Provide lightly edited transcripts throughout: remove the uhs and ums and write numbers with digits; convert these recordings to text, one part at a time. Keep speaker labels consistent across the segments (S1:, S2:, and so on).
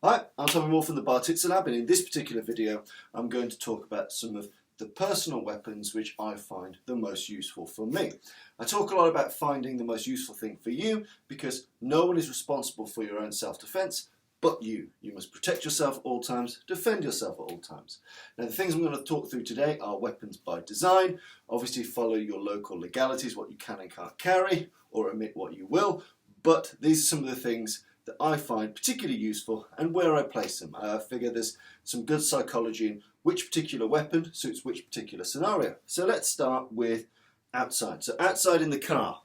S1: Hi, I'm Tommy Moore from the Bartitsu Lab, and in this particular video I'm going to talk about some of the personal weapons which I find the most useful for me. I talk a lot about finding the most useful thing for you because no one is responsible for your own self-defense but you. You must protect yourself at all times, defend yourself at all times. Now the things I'm going to talk through today are weapons by design. Obviously follow your local legalities, what you can and can't carry, or omit what you will, but these are some of the things that I find particularly useful and where I place them. I figure there's some good psychology in which particular weapon suits which particular scenario. So let's start with outside. So outside in the car.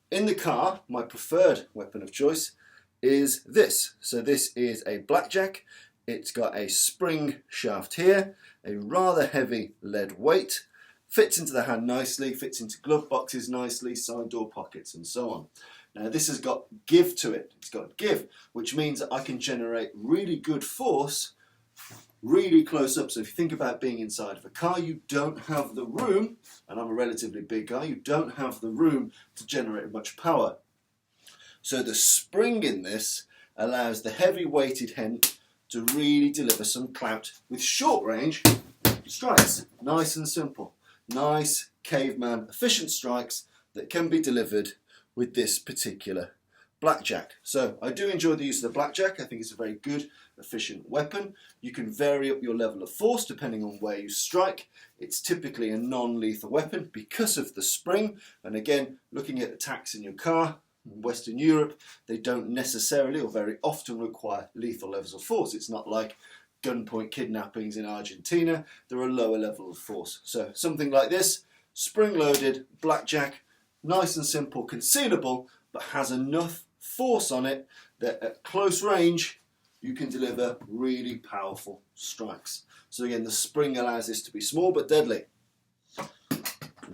S1: In the car, my preferred weapon of choice is this. So this is a Blackjack. It's got a spring shaft here, a rather heavy lead weight, fits into the hand nicely, fits into glove boxes nicely, side door pockets and so on. Now this has got give to it, it's got give, which means that I can generate really good force really close up. So if you think about being inside of a car, you don't have the room, and I'm a relatively big guy, you don't have the room to generate much power. So the spring in this allows the heavy weighted hand to really deliver some clout with short range strikes. Nice and simple. Nice caveman efficient strikes that can be delivered with this particular Blackjack. So I do enjoy the use of the Blackjack. I think it's a very good, efficient weapon. You can vary up your level of force depending on where you strike. It's typically a non-lethal weapon because of the spring. And again, looking at attacks in your car, in Western Europe, they don't necessarily or very often require lethal levels of force. It's not like gunpoint kidnappings in Argentina. They're a lower level of force. So something like this, spring-loaded Blackjack, nice and simple, concealable, but has enough force on it that at close range you can deliver really powerful strikes. So again, the spring allows this to be small but deadly.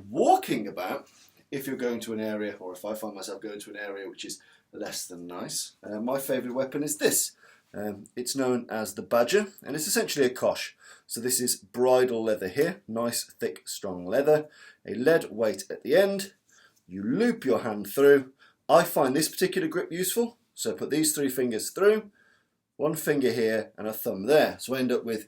S1: Walking about, if you're going to an area, or if I find myself going to an area which is less than nice, my favourite weapon is this. It's known as the Badger, and it's essentially a kosh. So this is bridle leather here, nice thick strong leather, a lead weight at the end. You loop your hand through. I find this particular grip useful, so put these 3 fingers through, 1 finger here and a thumb there. So I end up with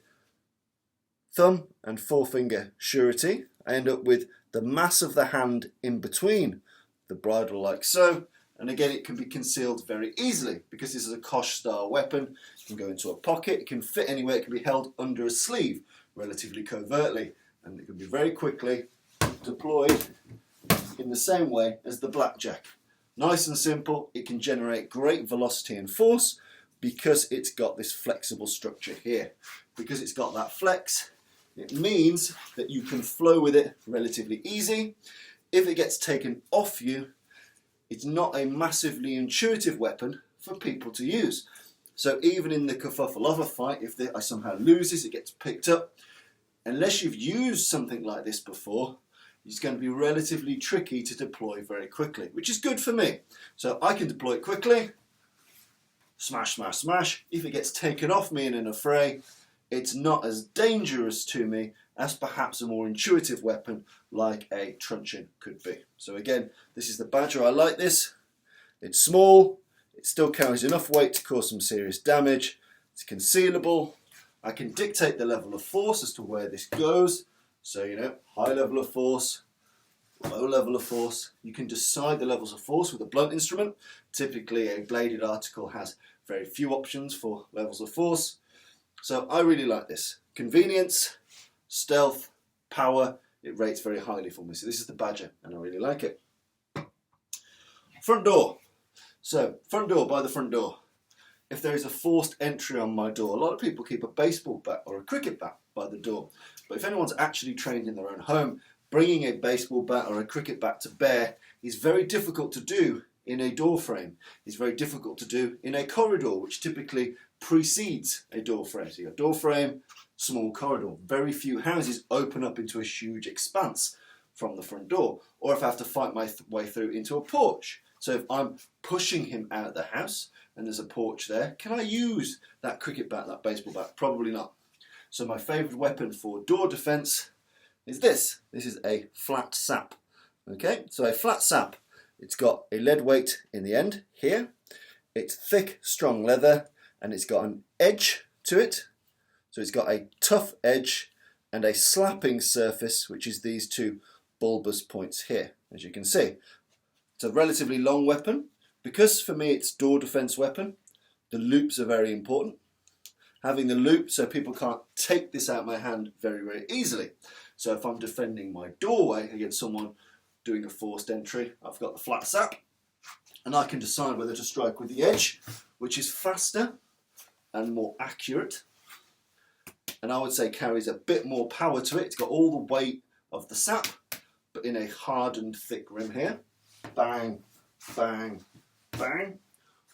S1: thumb and forefinger surety. I end up with the mass of the hand in between the bridle like so, and again it can be concealed very easily because this is a kosh style weapon. It can go into a pocket, it can fit anywhere, it can be held under a sleeve relatively covertly, and it can be very quickly deployed in the same way as the Blackjack. Nice and simple, it can generate great velocity and force because it's got this flexible structure here. Because it's got that flex, it means that you can flow with it relatively easy. If it gets taken off you, it's not a massively intuitive weapon for people to use. So even in the kerfuffle of a fight, if I somehow lose this, it gets picked up. Unless you've used something like this before, it's going to be relatively tricky to deploy very quickly, which is good for me. So I can deploy it quickly, smash, smash, smash. If it gets taken off me in an affray, it's not as dangerous to me as perhaps a more intuitive weapon like a truncheon could be. So again, this is the Badger. I like this. It's small, it still carries enough weight to cause some serious damage. It's concealable. I can dictate the level of force as to where this goes. So, you know, high level of force, low level of force. You can decide the levels of force with a blunt instrument. Typically a bladed article has very few options for levels of force. So I really like this. Convenience, stealth, power, it rates very highly for me. So this is the Badger and I really like it. Front door. So front door, by the front door. If there is a forced entry on my door, a lot of people keep a baseball bat or a cricket bat by the door. But if anyone's actually trained in their own home, bringing a baseball bat or a cricket bat to bear is very difficult to do in a door frame. It's very difficult to do in a corridor, which typically precedes a door frame. So you have door frame, small corridor. Very few houses open up into a huge expanse from the front door. Or if I have to fight my way through into a porch. So if I'm pushing him out of the house and there's a porch there, can I use that cricket bat, that baseball bat? Probably not. So my favourite weapon for door defence is this. This is a flat sap. Okay, so a flat sap, it's got a lead weight in the end here. It's thick, strong leather, and it's got an edge to it. So it's got a tough edge and a slapping surface, which is these two bulbous points here, as you can see. It's a relatively long weapon. Because for me it's door defense weapon, the loops are very important. Having the loop so people can't take this out of my hand very, very easily. So if I'm defending my doorway against someone doing a forced entry, I've got the flat sap, and I can decide whether to strike with the edge, which is faster and more accurate, and I would say carries a bit more power to it. It's got all the weight of the sap, but in a hardened thick rim here. Bang, bang, bang.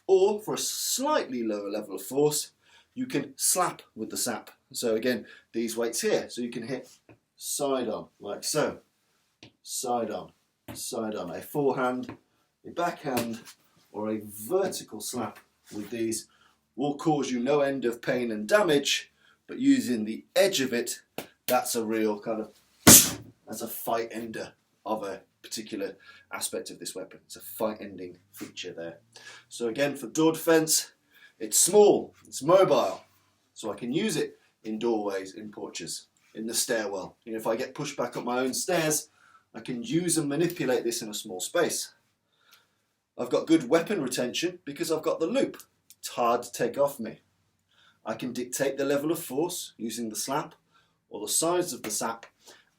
S1: Or for a slightly lower level of force, you can slap with the sap. So again, these weights here, so you can hit side on, like so. Side on, side on. A forehand, a backhand, or a vertical slap with these will cause you no end of pain and damage, but using the edge of it, that's a real kind of, that's a fight ender of a particular aspect of this weapon. It's a fight ending feature there. So again, for door defense, it's small, it's mobile, so I can use it in doorways, in porches, in the stairwell. You know, if I get pushed back up my own stairs, I can use and manipulate this in a small space. I've got good weapon retention because I've got the loop. It's hard to take off me. I can dictate the level of force using the slap or the size of the sap,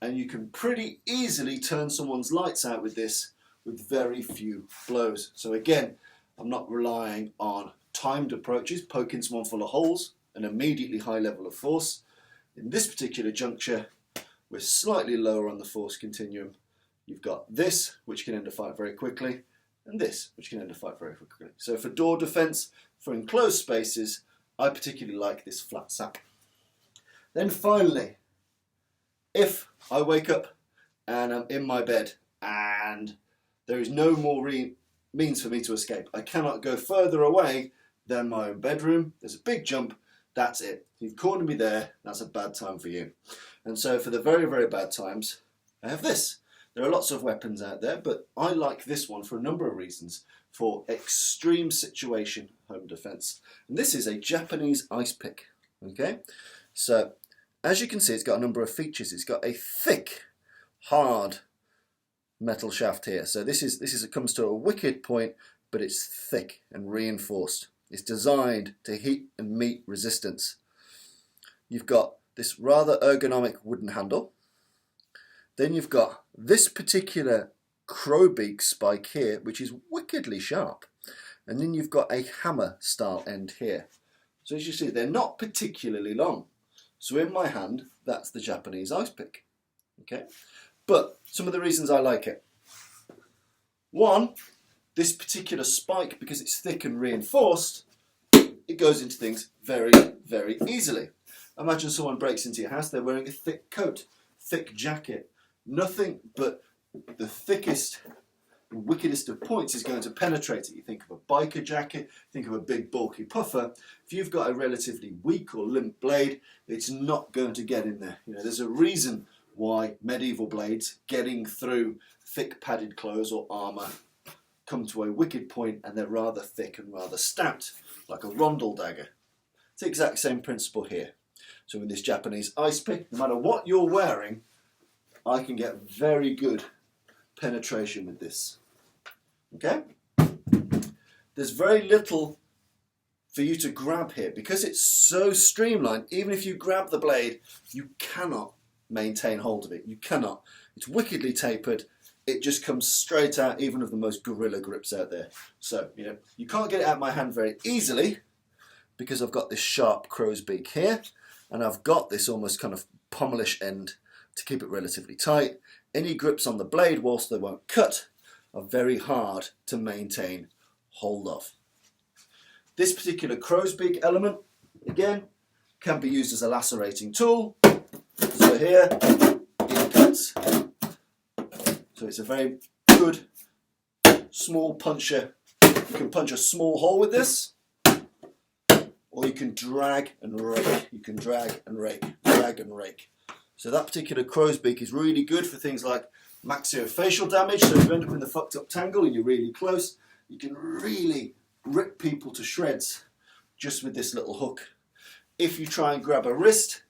S1: and you can pretty easily turn someone's lights out with this with very few blows. So again, I'm not relying on timed approaches, poking someone full of holes, an immediately high level of force. In this particular juncture, we're slightly lower on the force continuum. You've got this, which can end a fight very quickly, and this, which can end a fight very quickly. So for door defense, for enclosed spaces, I particularly like this flat sap. Then finally, if I wake up and I'm in my bed and there is no more means for me to escape, I cannot go further away than my own bedroom, there's a big jump, that's it. You've cornered me there, that's a bad time for you. And so for the very, very bad times, I have this. There are lots of weapons out there, but I like this one for a number of reasons. For extreme situation home defense. And this is a Japanese ice pick. Okay, so as you can see, it's got a number of features. It's got a thick, hard metal shaft here. So it comes to a wicked point, but it's thick and reinforced. It's designed to heat and meet resistance. You've got this rather ergonomic wooden handle. Then you've got this particular crowbeak spike here, which is wickedly sharp, and then you've got a hammer style end here. So as you see, they're not particularly long. So in my hand, that's the Japanese ice pick. Okay, but some of the reasons I like it. One, this particular spike, because it's thick and reinforced, it goes into things very, very easily. Imagine someone breaks into your house, they're wearing a thick coat, thick jacket, nothing but the thickest, wickedest of points is going to penetrate it. You think of a biker jacket, think of a big bulky puffer. If you've got a relatively weak or limp blade, it's not going to get in there. You know, there's a reason why medieval blades getting through thick padded clothes or armour come to a wicked point, and they're rather thick and rather stout, like a rondel dagger. It's the exact same principle here. So with this Japanese ice pick, no matter what you're wearing, I can get very good penetration with this. Okay? There's very little for you to grab here. Because it's so streamlined, even if you grab the blade, you cannot maintain hold of it. You cannot. It's wickedly tapered. It just comes straight out, even of the most gorilla grips out there. So, you know, you can't get it out of my hand very easily because I've got this sharp crow's beak here, and I've got this almost kind of pommelish end to keep it relatively tight. Any grips on the blade, whilst they won't cut, are very hard to maintain hold of. This particular crow's beak element, again, can be used as a lacerating tool. So here, it cuts. So it's a very good small puncher. You can punch a small hole with this, or you can drag and rake. You can drag and rake, drag and rake. So that particular crow's beak is really good for things like maxillofacial damage. So if you end up in the fucked up tangle and you're really close, you can really rip people to shreds just with this little hook. If you try and grab a wrist,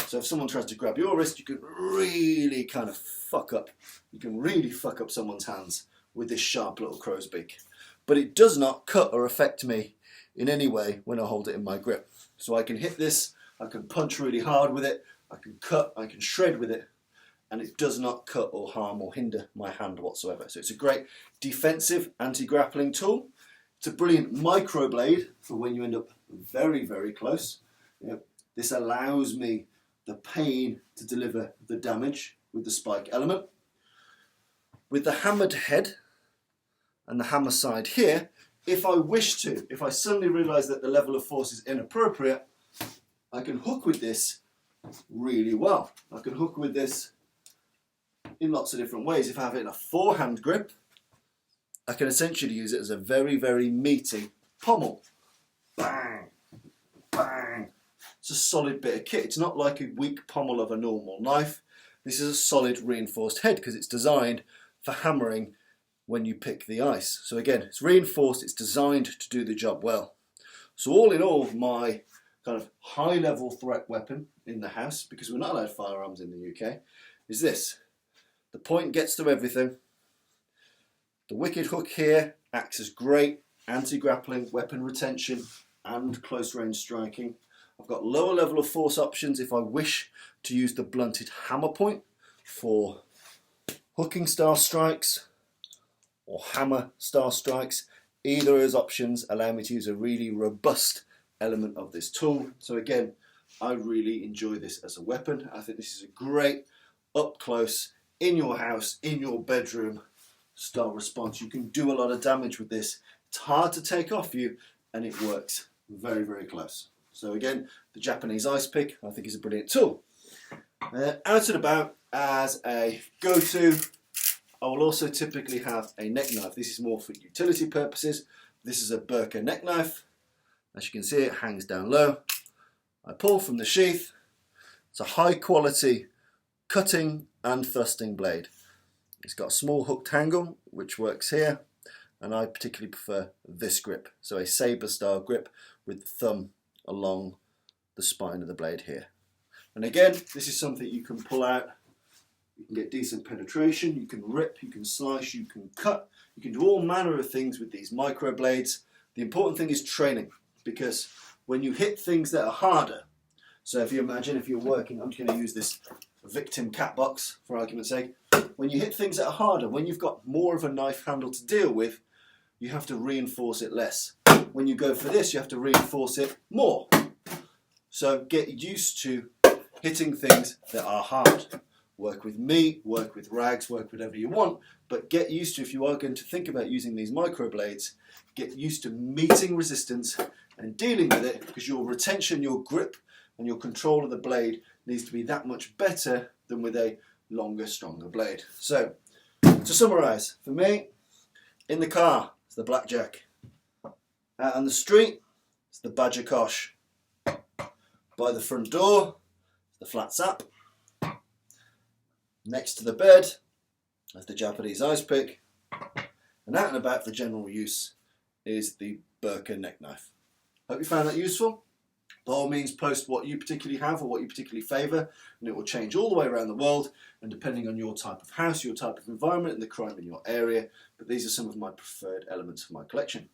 S1: so if someone tries to grab your wrist, you can really kind of fuck up. You can really fuck up someone's hands with this sharp little crow's beak. But it does not cut or affect me in any way when I hold it in my grip. So I can hit this, I can punch really hard with it, I can cut, I can shred with it, and it does not cut or harm or hinder my hand whatsoever. So it's a great defensive anti-grappling tool. It's a brilliant microblade for when you end up very, very close. This allows me the pain to deliver the damage with the spike element. With the hammered head and the hammer side here, if I wish to, if I suddenly realise that the level of force is inappropriate, I can hook with this really well. I can hook with this in lots of different ways. If I have it in a forehand grip, I can essentially use it as a very, very meaty pommel. Bang, bang. It's a solid bit of kit. It's not like a weak pommel of a normal knife. This is a solid reinforced head because it's designed for hammering when you pick the ice. So again, it's reinforced, it's designed to do the job well. So all in all, my kind of high level threat weapon in the house, because we're not allowed firearms in the UK, is this. The point gets through everything. The wicked hook here acts as great anti-grappling, weapon retention and close range striking. I've got lower level of force options if I wish to use the blunted hammer point for hooking style strikes or hammer style strikes. Either of those options allow me to use a really robust element of this tool. So again, I really enjoy this as a weapon. I think this is a great up close, in your house, in your bedroom style response. You can do a lot of damage with this. It's hard to take off you and it works very, very close. So again, the Japanese ice pick I think is a brilliant tool. Out and about as a go-to, I will also typically have a neck knife. This is more for utility purposes. This is a Burka neck knife. As you can see, it hangs down low. I pull from the sheath. It's a high quality cutting and thrusting blade. It's got a small hooked handle which works here, and I particularly prefer this grip. So a saber style grip with the thumb along the spine of the blade here. And again, this is something you can pull out. You can get decent penetration, you can rip, you can slice, you can cut, you can do all manner of things with these micro blades. The important thing is training, because when you hit things that are harder, so if you imagine if you're working, I'm just going to use this victim cat box for argument's sake. When you hit things that are harder, when you've got more of a knife handle to deal with, you have to reinforce it less. When you go for this, you have to reinforce it more. So get used to hitting things that are hard. Work with meat, work with rags, work whatever you want, but get used to, if you are going to think about using these microblades, get used to meeting resistance and dealing with it, because your retention, your grip and your control of the blade needs to be that much better than with a longer, stronger blade. So, to summarise, for me, in the car, it's the Blackjack. Out on the street, it's the Badger Kosh. By the front door, it's the flat sap. Next to the bed, that's the Japanese ice pick. And out and about for general use is the Burka neck knife. Hope you found that useful. By all means, post what you particularly have or what you particularly favour, and it will change all the way around the world, and depending on your type of house, your type of environment, and the crime in your area. But these are some of my preferred elements for my collection.